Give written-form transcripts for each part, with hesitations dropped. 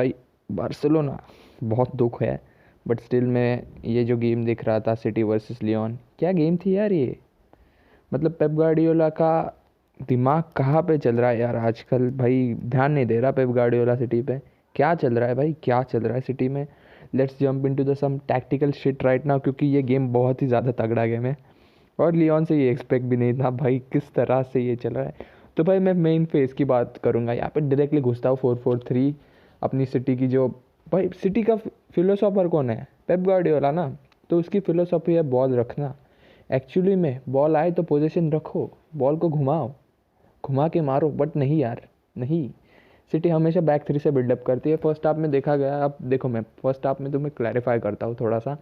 भाई बार्सिलोना बहुत दुख है, बट स्टिल मैं ये जो गेम देख रहा था सिटी वर्सेस लियोन, क्या गेम थी यार ये। मतलब पेप गार्डियोला का दिमाग कहाँ पे चल रहा है यार आजकल, भाई ध्यान नहीं दे रहा पेप गार्डियोला सिटी पे। क्या चल रहा है भाई, क्या चल रहा है सिटी में। Let's jump into the some tactical shit right now, क्योंकि ये गेम बहुत ही ज़्यादा तगड़ा गेम है और लियोन से ये एक्सपेक्ट भी नहीं था भाई, किस तरह से ये चल रहा है। तो भाई मैं मेन फेज़ की बात करूँगा यहाँ पे, डायरेक्टली घुसता हूँ 4-4-3 अपनी सिटी की। जो भाई सिटी का फिलोसोफर कौन है, पेप गार्डियोला ना। तो उसकी फिलोसॉफी है बॉल रखना। एक्चुअली में बॉल आए तो पोजीशन रखो, बॉल को घुमाओ, घुमा के मारो, बट नहीं यार, नहीं। सिटी हमेशा बैक थ्री से बिल्डअप करती है। फर्स्ट हाफ में देखा गया, अब देखो मैं फर्स्ट हाफ में तुम्हें क्लैरिफाई करता हूँ थोड़ा सा,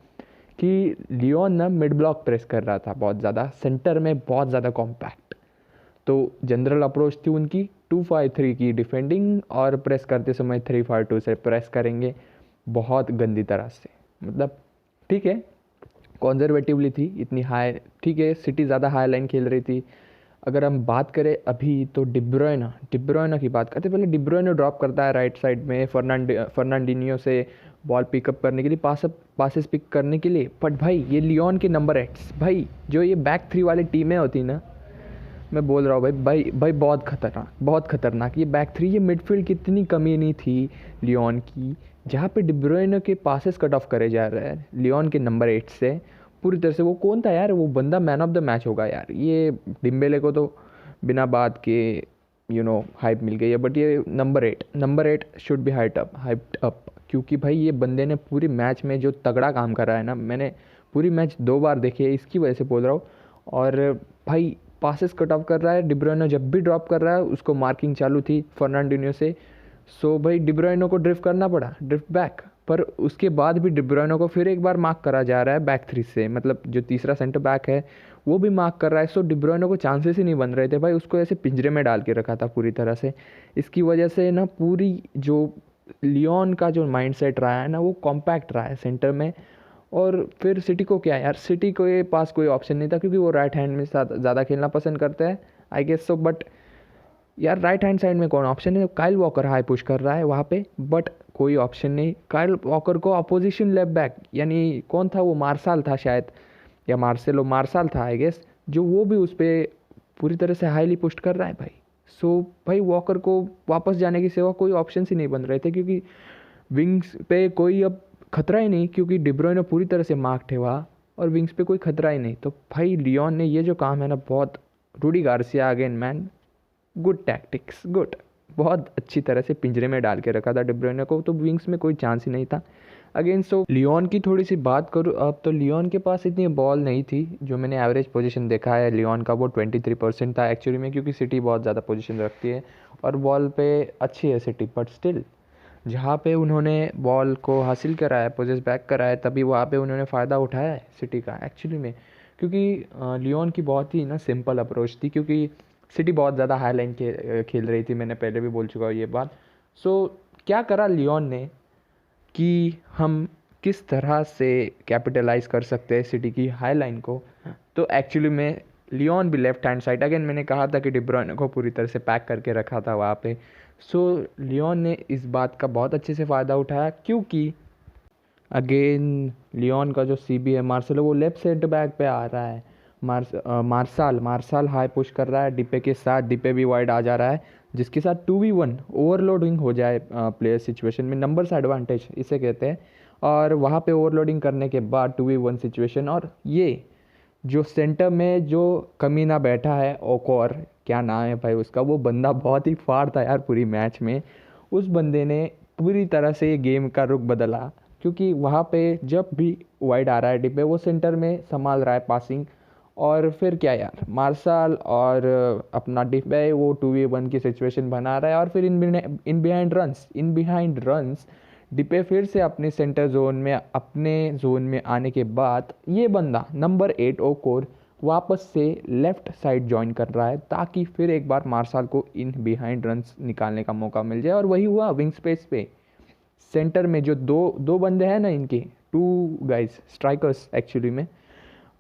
कि लियोन ना मिड ब्लॉक प्रेस कर रहा था बहुत ज़्यादा, सेंटर में बहुत ज़्यादा कॉम्पैक्ट। तो जनरल अप्रोच थी उनकी 2-5-3 की डिफेंडिंग, और प्रेस करते समय 3-5-2 से प्रेस करेंगे बहुत गंदी तरह से। मतलब ठीक है, कॉन्जर्वेटिवली थी इतनी हाई, ठीक है। सिटी ज़्यादा हाई लाइन खेल रही थी। अगर हम बात करें अभी तो डिब्रोयना की बात करते, पहले डिब्रोयना ड्रॉप करता है राइट साइड में फर्नांडिनियो से बॉल पिकअप करने के लिए, पासेस पिक करने के लिए। बट भाई ये लियोन के नंबर 8 भाई, जो ये बैक थ्री वाली टीमें होती ना, मैं बोल रहा हूँ भाई भाई भाई बहुत खतरनाक, बहुत खतरनाक। ये बैक थ्री, ये मिडफील्ड की इतनी कमी नहीं थी लियोन की, जहाँ पे डिब्रोइने के पासेस कट ऑफ करे जा रहे हैं लियोन के नंबर 8 से पूरी तरह से। वो कौन था यार, वो बंदा मैन ऑफ द मैच होगा यार। ये डिम्बेले को तो बिना बात के हाइप मिल गई है, बट ये number 8 should be hyped up, क्योंकि भाई ये बंदे ने पूरी मैच में जो तगड़ा काम करा है ना, मैंने पूरी मैच 2 बार देखी है, इसकी वजह से बोल रहा हूँ। और भाई पासेस कट ऑफ कर रहा है डिब्रोइनो, जब भी ड्रॉप कर रहा है उसको मार्किंग चालू थी फर्नांडिनो से। सो भाई डिब्रोइनो को ड्रिफ्ट करना पड़ा, ड्रिफ्ट बैक, पर उसके बाद भी डिब्रोइनो को फिर एक बार मार्क करा जा रहा है बैक थ्री से, मतलब जो तीसरा सेंटर बैक है वो भी मार्क कर रहा है। सो डिब्रोइनो को चांसेस ही नहीं बन रहे थे भाई, उसको ऐसे पिंजरे में डाल के रखा था पूरी तरह से। इसकी वजह से ना पूरी जो लियोन का जो माइंडसेट रहा है ना, वो कॉम्पैक्ट रहा है सेंटर में। और फिर सिटी को क्या यार, सिटी के पास कोई ऑप्शन नहीं था, क्योंकि वो राइट हैंड में साथ ज़्यादा खेलना पसंद करते हैं आई गेस सो। बट यार राइट हैंड साइड में कौन ऑप्शन है, काइल वॉकर हाई पुश कर रहा है वहाँ पे, बट कोई ऑप्शन नहीं। काइल वॉकर को अपोजिशन लेफ्ट बैक, यानी कौन था वो, मार्शल था शायद, या मार्शल था आई गेस, जो वो भी उस पर पूरी तरह से हाईली पुश कर रहा है भाई। सो भाई वॉकर को वापस जाने की सिवा कोई ऑप्शन ही नहीं बन रहे थे, क्योंकि विंग्स पे कोई अब खतरा ही नहीं, क्योंकि डिब्रोइने पूरी तरह से मार्क थे वहाँ, और विंग्स पे कोई खतरा ही नहीं। तो भाई लियोन ने ये जो काम है ना, बहुत, Rudy Garcia again man, good tactics, good, बहुत अच्छी तरह से पिंजरे में डाल के रखा था डिब्रोइने को, तो विंग्स में कोई चांस ही नहीं था अगेन। सो लियोन की थोड़ी सी बात करूँ अब, तो लियोन के पास इतनी बॉल नहीं थी। जो मैंने एवरेज पोजीशन देखा है लियोन का, वो 23% था एक्चुअली में, क्योंकि सिटी बहुत ज़्यादा पोजीशन रखती है और बॉल पे अच्छी है सिटी। बट स्टिल जहाँ पे उन्होंने बॉल को हासिल करा है, पोजेस बैक करा है, तभी वहाँ पे उन्होंने फ़ायदा उठाया है सिटी का एक्चुअली में। क्योंकि लियोन की बहुत ही ना सिंपल अप्रोच थी, क्योंकि सिटी बहुत ज़्यादा हाई लाइन खेल रही थी, मैंने पहले भी बोल चुका हूँ ये बात। सो क्या करा लियोन ने, कि हम किस तरह से कैपिटलाइज कर सकते हैं सिटी की हाई लाइन को। तो एक्चुअली में लियोन भी लेफ्ट हैंड साइड, अगेन मैंने कहा था कि डिब्रोइने को पूरी तरह से पैक करके रखा था वहाँ पे। सो लियोन ने इस बात का बहुत अच्छे से फ़ायदा उठाया, क्योंकि अगेन लियोन का जो सीबी है मार्शल, वो लेफ्ट सेंटर बैक पे आ रहा है। मार्शल हाई पुश कर रहा है डिपे के साथ, डिपे भी वाइड आ जा रहा है, जिसके साथ 2v1 ओवरलोडिंग हो जाए प्लेयर सिचुएशन में, नंबर्स एडवांटेज इसे कहते हैं। और वहाँ पे ओवरलोडिंग करने के बाद 2v1 सिचुएशन, और ये जो सेंटर में जो कमीना बैठा है, ओकोर क्या नाम है भाई उसका, वो बंदा बहुत ही फाड़ था यार पूरी मैच में। उस बंदे ने पूरी तरह से ये गेम का रुख बदला, क्योंकि वहाँ पे जब भी वाइड आ रहा है डिब्बे, वो सेंटर में संभाल रहा है पासिंग। और फिर क्या यार, मार्शल और अपना डिब्बे वो 2v1 की सिचुएशन बना रहा है, और फिर इन बिहाइंड रन्स डिपे फिर से अपने सेंटर जोन में आने के बाद ये बंदा नंबर 8 ओकोर वापस से लेफ्ट साइड ज्वाइन कर रहा है, ताकि फिर एक बार मार्शल को इन बिहाइंड रन्स निकालने का मौका मिल जाए। और वही हुआ विंग स्पेस पे, सेंटर में जो दो दो बंदे हैं ना इनके, 2 गाइस स्ट्राइकर्स एक्चुअली में,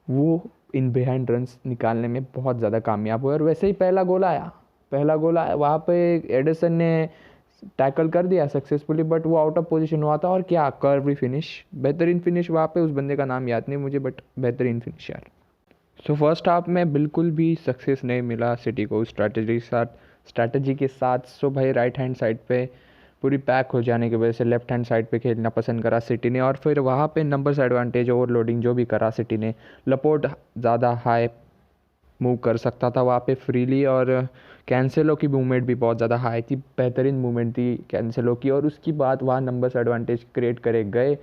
वो इन बिहाइंड रन्स निकालने में बहुत ज़्यादा कामयाब हुए। और वैसे ही पहला गोल आया वहाँ पे एडरसन ने टैकल कर दिया सक्सेसफुली, बट वो आउट ऑफ पोजीशन हुआ था। और क्या कर्व फिनिश, बेहतरीन फिनिश वहाँ पे, उस बंदे का नाम याद नहीं मुझे, बट बेहतरीन फिनिश यार। सो फर्स्ट हाफ में बिल्कुल भी सक्सेस नहीं मिला सिटी को स्ट्रैटेजी के साथ। सो भाई राइट हैंड साइड पे पूरी पैक हो जाने की वजह से लेफ्ट हैंड साइड पे खेलना पसंद करा सिटी ने, और फिर वहाँ पे नंबर्स एडवांटेज, ओवरलोडिंग जो भी करा सिटी ने। लपोर्ट ज़्यादा हाई मूव कर सकता था वहाँ पे फ्रीली, और कैंसेलो की मूवमेंट भी बहुत ज़्यादा हाई थी, बेहतरीन मूवमेंट थी कैंसेलो की। और उसके बाद वहाँ नंबर्स एडवांटेज क्रिएट करे गए,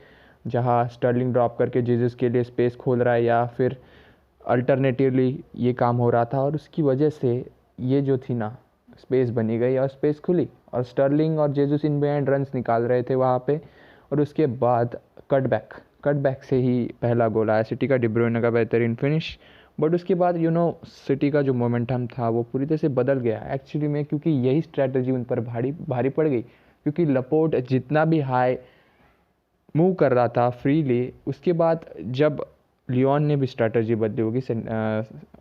जहाँ स्टर्लिंग ड्रॉप करके जीसस के लिए स्पेस खोल रहा है, या फिर अल्टरनेटिवली ये काम हो रहा था, और उसकी वजह से ये जो थी ना स्पेस बनी गई और स्पेस खुली, और स्टर्लिंग और जेजुस इन बिहाइंड रन्स निकाल रहे थे वहाँ पे। और उसके बाद कटबैक से ही पहला गोल आया सिटी का, डी ब्रुयने का बेहतरीन फिनिश। बट उसके बाद सिटी का जो मोमेंटम था वो पूरी तरह से बदल गया एक्चुअली में, क्योंकि यही स्ट्रैटेजी उन पर भारी पड़ गई। क्योंकि लपोर्ट जितना भी हाई मूव कर रहा था फ्रीली, उसके बाद जब लियोन ने भी स्ट्रैटेजी बदली होगी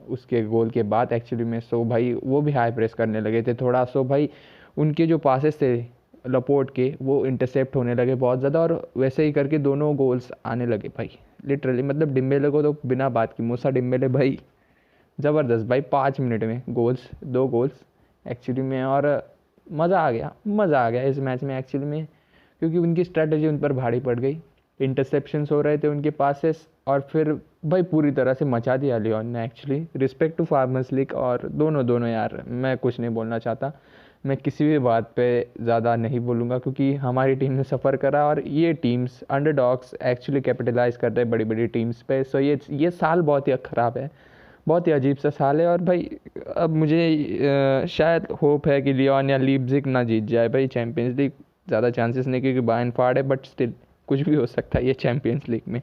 उसके गोल के बाद एक्चुअली में, सो भाई वो भी हाई प्रेस करने लगे थे थोड़ा। सो भाई उनके जो पासेस थे लपोर्ट के, वो इंटरसेप्ट होने लगे बहुत ज़्यादा, और वैसे ही करके दोनों गोल्स आने लगे भाई लिटरली। मतलब डिम्बेले को तो बिना बात की, मूसा डिम्बेले भाई ज़बरदस्त भाई, 5 मिनट में दो गोल्स एक्चुअली में। और मज़ा आ गया इस मैच में एक्चुअली में, क्योंकि उनकी स्ट्रैटेजी उन पर भारी पड़ गई। इंटरसेप्शंस हो रहे थे उनके पासेस, और फिर भाई पूरी तरह से मचा दिया लियोन ने actually. Respect to farmers league, और दोनों यार, मैं कुछ नहीं बोलना चाहता, मैं किसी भी बात पे ज़्यादा नहीं बोलूँगा, क्योंकि हमारी टीम ने सफ़र करा, और ये टीम्स अंडरडॉग्स एक्चुअली कैपिटलाइज कर रहे हैं बड़ी टीम्स पे। सो ये साल बहुत ही ख़राब है, बहुत ही अजीब सा साल है। और भाई अब मुझे शायद होप है कि लियोन या लीप्जिग ना जीत जाए भाई चैम्पियंस लीग, ज़्यादा चांसेस नहीं क्योंकि बायर्न फाड़ है, बट स्टिल कुछ भी हो सकता है ये चैम्पियंस लीग में।